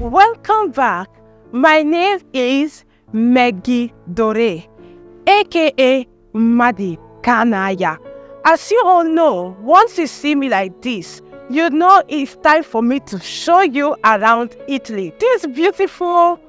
Welcome back. My name is Megghy Dore, aka Madi Kanaya. As you all know, once you see me like this, you know it's time for me to show you around Italy. This beautiful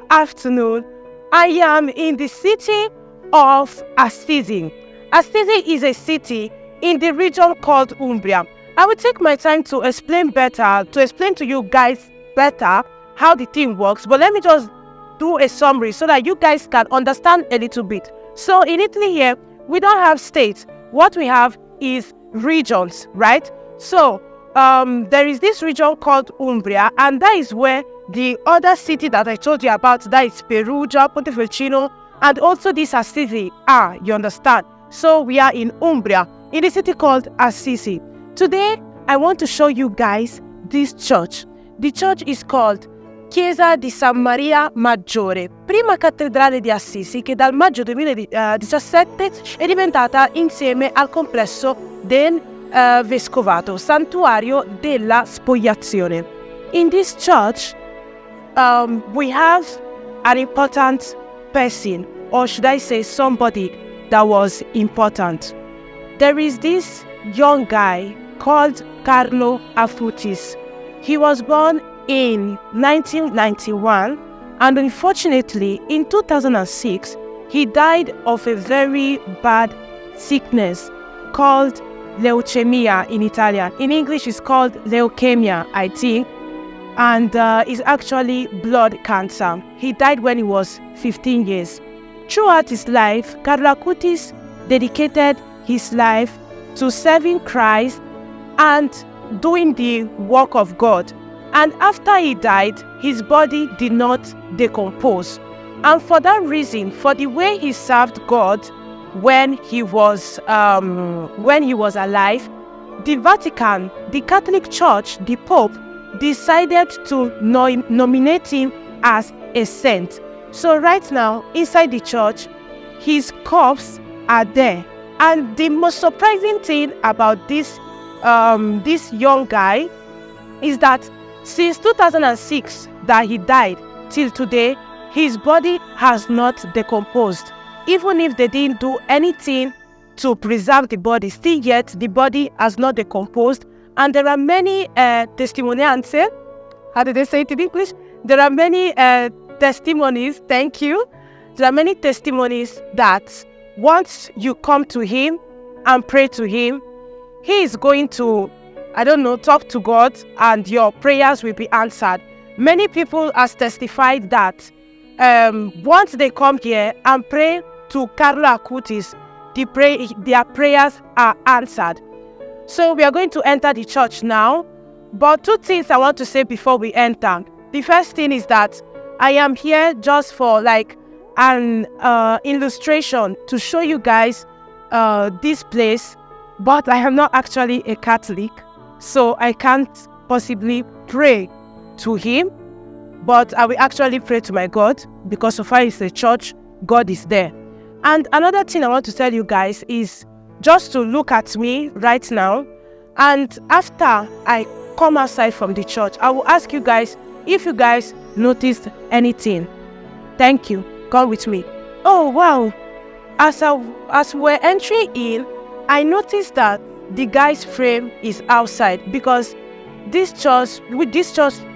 afternoon, I am in the city of Assisi. Assisi is a city in the region called Umbria. I will take my time to explain to you guys better how the thing works, but let me just do a summary so that you guys can understand a little bit. So in Italy here, we don't have states. What we have is regions, right? So there is this region called Umbria, and that is where the other city that I told you about, that is Perugia, Pontefecino, and also this Assisi are, you understand? So we are in Umbria, in a city called Assisi. Today, I want to show you guys this church. The church is called Chiesa di San Maria Maggiore, prima cattedrale di Assisi, che dal maggio 2017 è diventata insieme al complesso del Vescovato, santuario della spogliazione. In this church, we have an important person, or should I say somebody that was important. There is this young guy called Carlo Acutis. He was born in 1991, and unfortunately in 2006 he died of a very bad sickness called leucemia in Italian. In English it's called leukemia, I think, and is actually blood cancer. He died when he was 15 years. Throughout his life, Carlo Acutis dedicated his life to serving Christ and doing the work of God. And after he died, his body did not decompose. And for that reason, for the way he served God when he was alive, the Vatican, the Catholic Church, the Pope, decided to nominate him as a saint. So right now, inside the church, his corpse are there. And the most surprising thing about this young guy is that since 2006 that he died till today, his body has not decomposed. Even if they didn't do anything to preserve the body, still yet the body has not decomposed. And there are many testimonianze. How do they say it in English? There are many testimonies. Thank you. There are many testimonies that once you come to him and pray to him, he is going to, talk to God, and your prayers will be answered. Many people has testified that once they come here and pray to Carlo Acutis, their prayers are answered. So we are going to enter the church now. But two things I want to say before we enter. The first thing is that I am here just for like an illustration to show you guys this place. But I am not actually a Catholic, so I can't possibly pray to him. But I will actually pray to my God, because so far it's a church, God is there. And another thing I want to tell you guys is just to look at me right now. And after I come outside from the church, I will ask you guys if you guys noticed anything. Thank you. Come with me. Oh, wow. As we're entering in, I noticed that the guy's frame is outside, because this church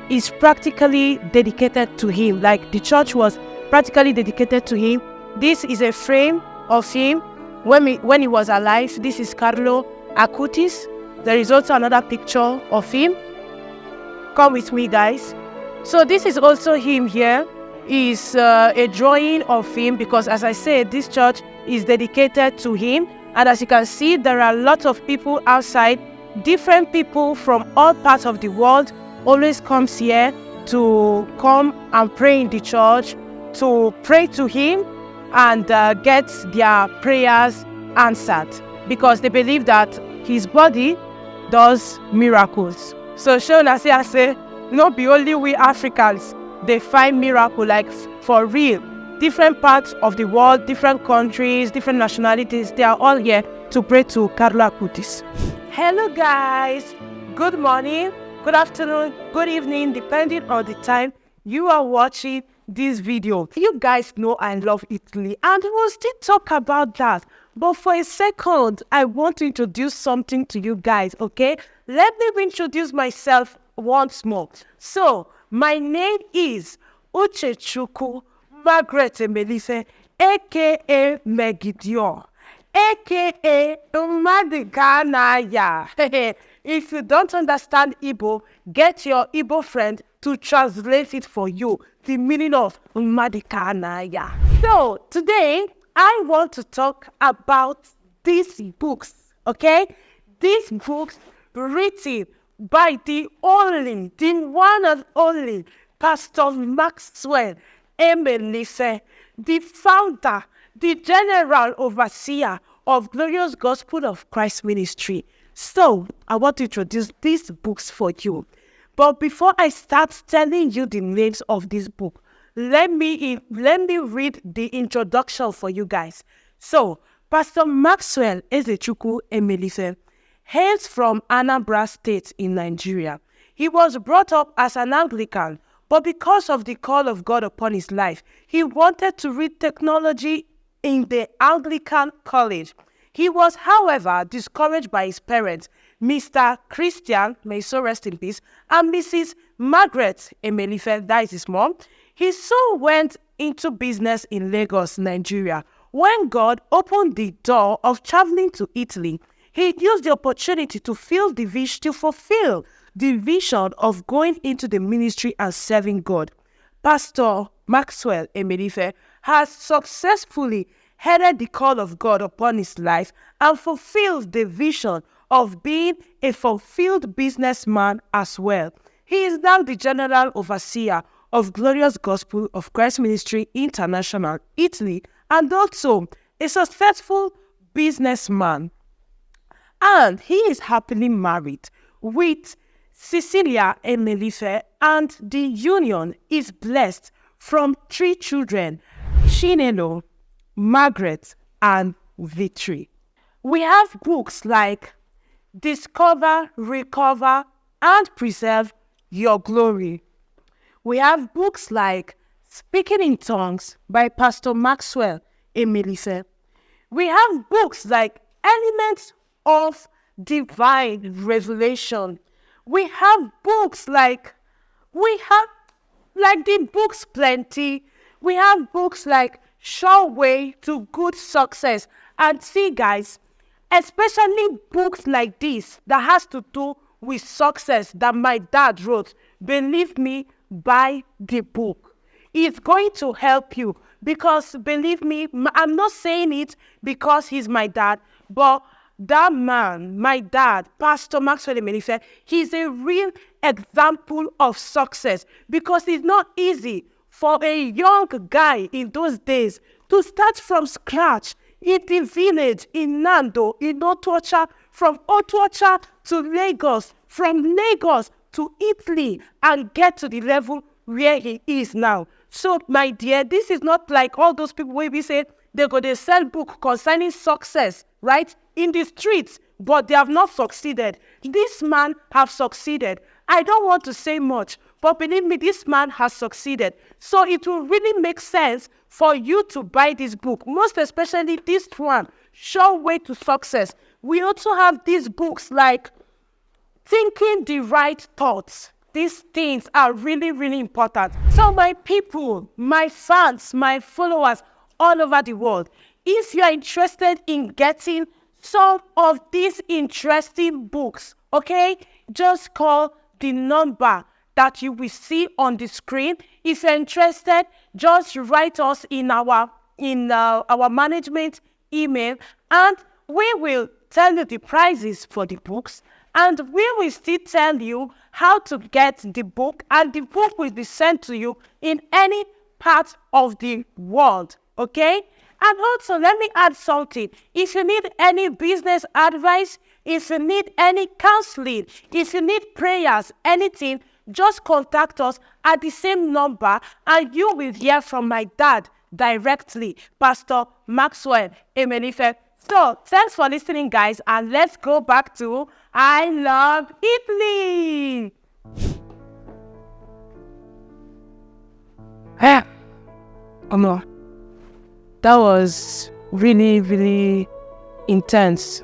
is practically dedicated to him. Like the church was practically dedicated to him. This is a frame of him when he was alive. This is Carlo Acutis. There is also another picture of him. Come with me, guys. So this is also him here. Is a drawing of him, because as I said, this church is dedicated to him. And as you can see, there are a lot of people outside. Different people from all parts of the world always comes here to come and pray in the church, to pray to him and get their prayers answered, because they believe that his body does miracles. So Shona say, not be only we Africans, they find miracle, like for real. Different parts of the world, different countries, different nationalities, they are all here to pray to Carlo Acutis. Hello guys, good morning, good afternoon, good evening, depending on the time you are watching this video. You guys know I love Italy and we'll still talk about that. But for a second, I want to introduce something to you guys, okay? Let me introduce myself once more. So, my name is Uchechukwu Margaret Emelise, aka Megghy Dior, aka Umadikanaya. If you don't understand Igbo, get your Igbo friend to translate it for you, the meaning of Umadikanaya. So, today, I want to talk about these books, okay? These books written by the one and only Pastor Maxwell Emelise, the founder, the general overseer of Glorious Gospel of Christ Ministry. So, I want to introduce these books for you. But before I start telling you the names of this book, let me read the introduction for you guys. So, Pastor Maxwell Ezechukwu Emelise hails from Anambra State in Nigeria. He was brought up as an Anglican, but because of the call of God upon his life, he wanted to read technology in the Anglican College. He was, however, discouraged by his parents, Mr. Christian, may so rest in peace, and Mrs. Margaret Emelise, that is his mom. He soon went into business in Lagos, Nigeria. When God opened the door of traveling to Italy, he used the opportunity to fulfill the vision of going into the ministry and serving God. Pastor Maxwell Emelise has successfully headed the call of God upon his life and fulfilled the vision of being a fulfilled businessman as well. He is now the general overseer of Glorious Gospel of Christ Ministry International, Italy, and also a successful businessman. And he is happily married with Cecilia Emelise, and the union is blessed from 3 children, Chinelo, Margaret, and Victory. We have books like Discover, Recover, and Preserve Your Glory. We have books like Speaking in Tongues by Pastor Maxwell Emelise. We have books like Elements of Divine Revelation. We have books like the books plenty. We have books like Sure Way to Good Success. And see, guys, especially books like this that has to do with success that my dad wrote, believe me, buy the book. It's going to help you because, believe me, I'm not saying it because he's my dad, but that man, my dad, Pastor Maxwell Emelise, he's a real example of success because it's not easy for a young guy in those days to start from scratch in the village in Nando, in Otuocha, from Otuocha to Lagos, from Lagos to Italy, and get to the level where he is now. So, my dear, this is not like all those people where we say they sell book concerning success, right, in the streets, but they have not succeeded. This man have succeeded. I don't want to say much, but believe me, this man has succeeded. So it will really make sense for you to buy this book, most especially this one, Sure Way to Success. We also have these books like Thinking the Right Thoughts. These things are really, really important. So my people, my fans, my followers all over the world, if you are interested in getting some of these interesting books, okay, just call the number that you will see on the screen. If you're interested, just write us in our management email, and we will tell you the prices for the books, and we will still tell you how to get the book, and the book will be sent to you in any part of the world, okay? And also, let me add something. If you need any business advice, if you need any counseling, if you need prayers, anything, just contact us at the same number and you will hear from my dad directly, Pastor Maxwell Emelise. So, thanks for listening, guys, and let's go back to I Love Italy. No, that was really, really intense.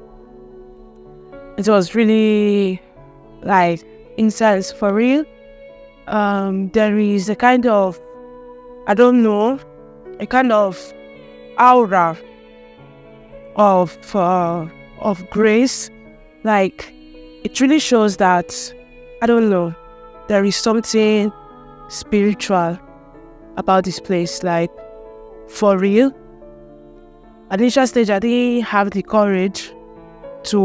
It was really like intense for real. There is a kind of, I don't know, a kind of aura of grace. Like, it really shows that, I don't know, there is something spiritual about this place. Like, for real. At the initial stage, I didn't have the courage to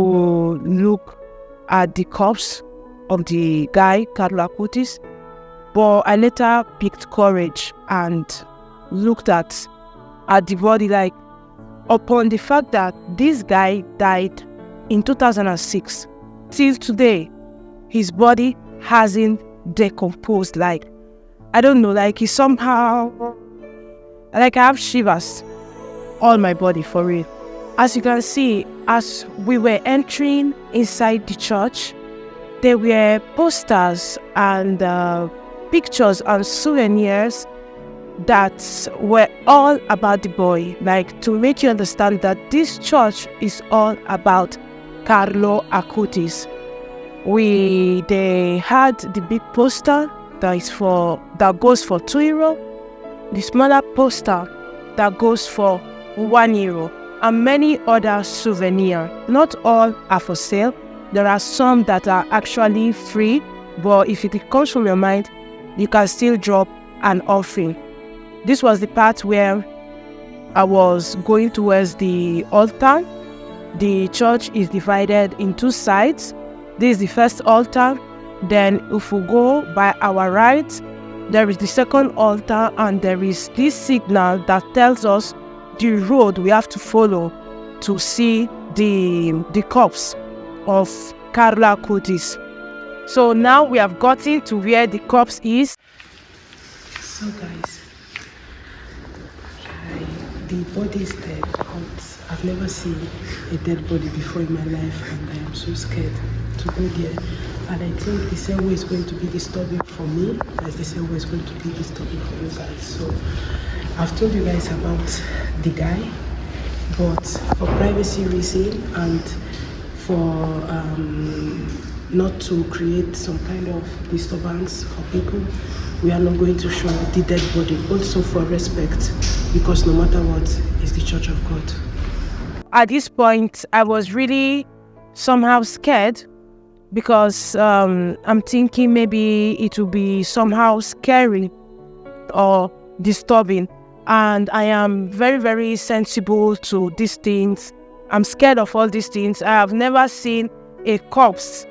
look at the corpse of the guy, Carlo Acutis, but I later picked courage and looked at the body. Like, upon the fact that this guy died in 2006, till today, his body hasn't decomposed. Like, I don't know, like, he somehow, like, I have shivers all my body, for real. As you can see, as we were entering inside the church, there were posters and pictures and souvenirs that were all about the boy. Like, to make you understand that this church is all about Carlo Acutis. They had the big poster that goes for €2, the smaller poster that goes for €1, and many other souvenirs. Not all are for sale. There are some that are actually free, but if it comes from your mind, you can still drop an offering. This was the part where I was going towards the altar. The church is divided in two sides. This is the first altar. Then if we go by our right, there is the second altar, and there is this signal that tells us the road we have to follow to see the corpse of Carlo Acutis. So now we have gotten to where the corpse is. So guys, the body is dead, but I've never seen a dead body before in my life, and I am so scared to go there. And I think the same way is going to be disturbing for me as the same way is going to be disturbing for you guys. So I've told you guys about the guy, but for privacy reason and for not to create some kind of disturbance for people, we are not going to show the dead body. Also for respect, because no matter what, it's the Church of God. At this point, I was really somehow scared, because I'm thinking maybe it will be somehow scary or disturbing. And I am very, very sensible to these things. I'm scared of all these things. I have never seen a corpse,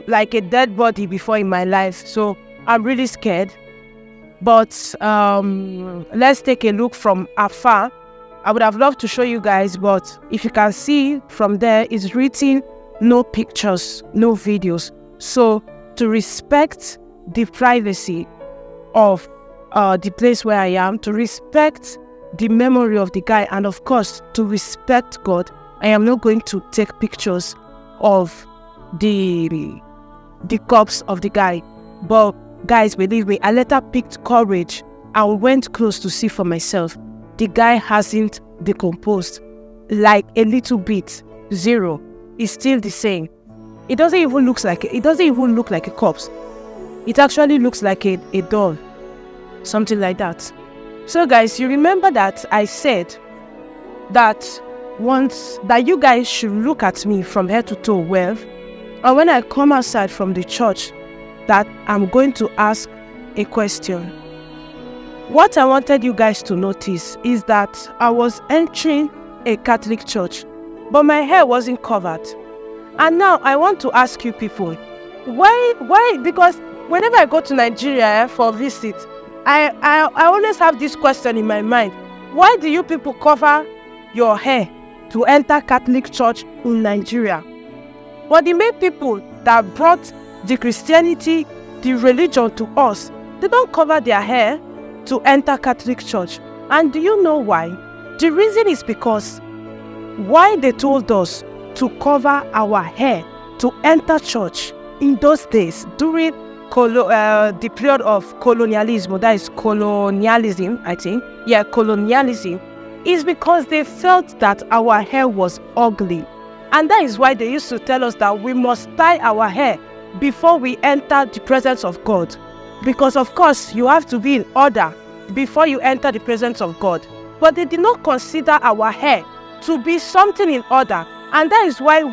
like a dead body before in my life. So I'm really scared. But let's take a look from afar. I would have loved to show you guys, but if you can see from there, it's written no pictures, no videos. So to respect the privacy of the place where I am, to respect the memory of the guy, and of course to respect God, I am not going to take pictures of the corpse of the guy. But guys, believe me, I later picked courage and went close to see for myself. The guy hasn't decomposed, like a little bit. Zero. It's still the same. It doesn't even look like a corpse. It actually looks like a doll. Something like that. So guys, you remember that I said that once that you guys should look at me from head to toe well, and when I come outside from the church, that I'm going to ask a question. What I wanted you guys to notice is that I was entering a Catholic church, but my hair wasn't covered. And now I want to ask you people, why? Because whenever I go to Nigeria for a visit, I always have this question in my mind. Why do you people cover your hair to enter Catholic church in Nigeria? But the main people that brought the Christianity, the religion to us, they don't cover their hair to enter Catholic church. And do you know why? The reason is because why they told us to cover our hair to enter church in those days during the period of colonialism, that is colonialism, I think. Yeah, colonialism, is because they felt that our hair was ugly. And that is why they used to tell us that we must tie our hair before we enter the presence of God. Because of course, you have to be in order before you enter the presence of God. But they did not consider our hair to be something in order. And that is why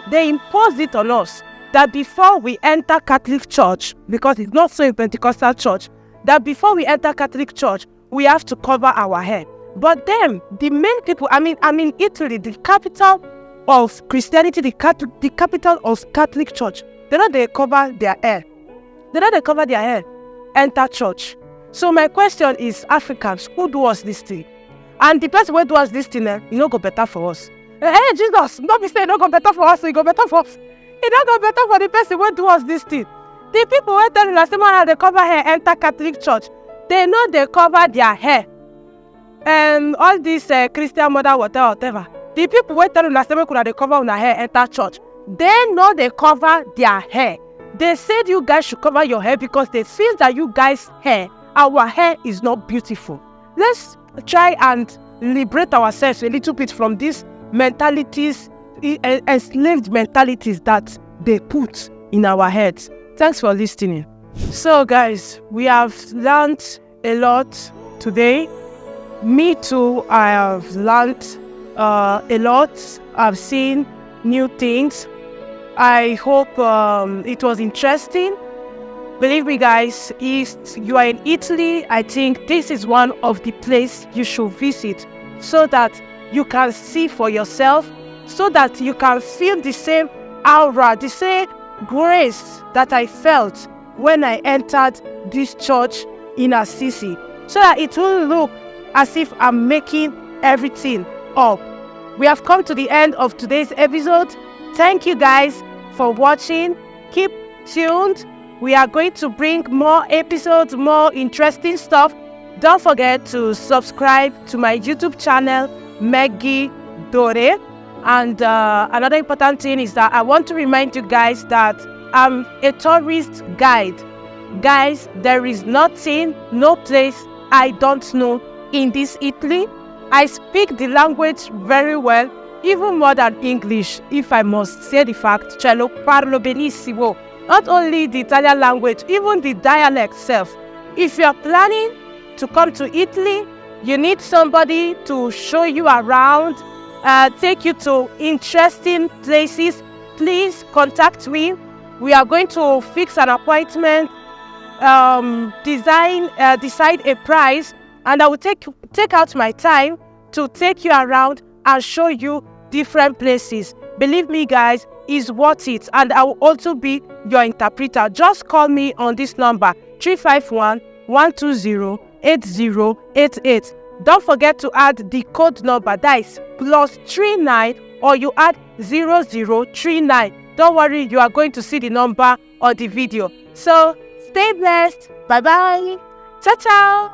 they imposed it on us that before we enter Catholic Church, because it's not so in Pentecostal church, that before we enter Catholic Church, we have to cover our hair. But then, the main people, I mean Italy, the capital of Christianity, the capital of Catholic Church, they cover their hair. They cover their hair, enter church. So my question is, Africans, who do us this thing? And the person who do us this thing, go better for us. Hey, Jesus, don't be saying go better for us, it go better for us. It don't go better for the person who do us this thing. The people who tell us how they cover hair, enter Catholic Church, they know they cover their hair. And all these Christian mother, whatever. The people who tell us they cover their hair, enter church, they know they cover their hair. They said you guys should cover your hair because they feel that you guys' hair, our hair is not beautiful. Let's try and liberate ourselves a little bit from these mentalities, enslaved mentalities that they put in our heads. Thanks for listening. So guys, we have learned a lot today. Me too, I have learned a lot. I've seen new things. I hope it was interesting. Believe me guys, if you are in Italy, I think this is one of the places you should visit so that you can see for yourself, so that you can feel the same aura, the same grace that I felt when I entered this church in Assisi, so that it will look as if I'm making everything up. We have come to the end of today's episode. Thank you guys for watching. Keep tuned. We are going to bring more episodes, more interesting stuff. Don't forget to subscribe to my YouTube channel, Megghy. And another important thing is that I want to remind you guys that I'm a tourist guide. Guys, there is nothing, no place I don't know in this Italy. I speak the language very well, even more than English, if I must say the fact. Ce lo parlo benissimo. Not only the Italian language, even the dialect itself. If you are planning to come to Italy, you need somebody to show you around, take you to interesting places, please contact me. We are going to fix an appointment, decide a price, and I will take out my time to take you around and show you different places. Believe me guys, it's worth it, and I will also be your interpreter. Just call me on this number, 351-120-8088. Don't forget to add the code number, that is +39, or you add 0039. Don't worry, you are going to see the number on the video. So stay blessed. Bye bye. Ciao ciao.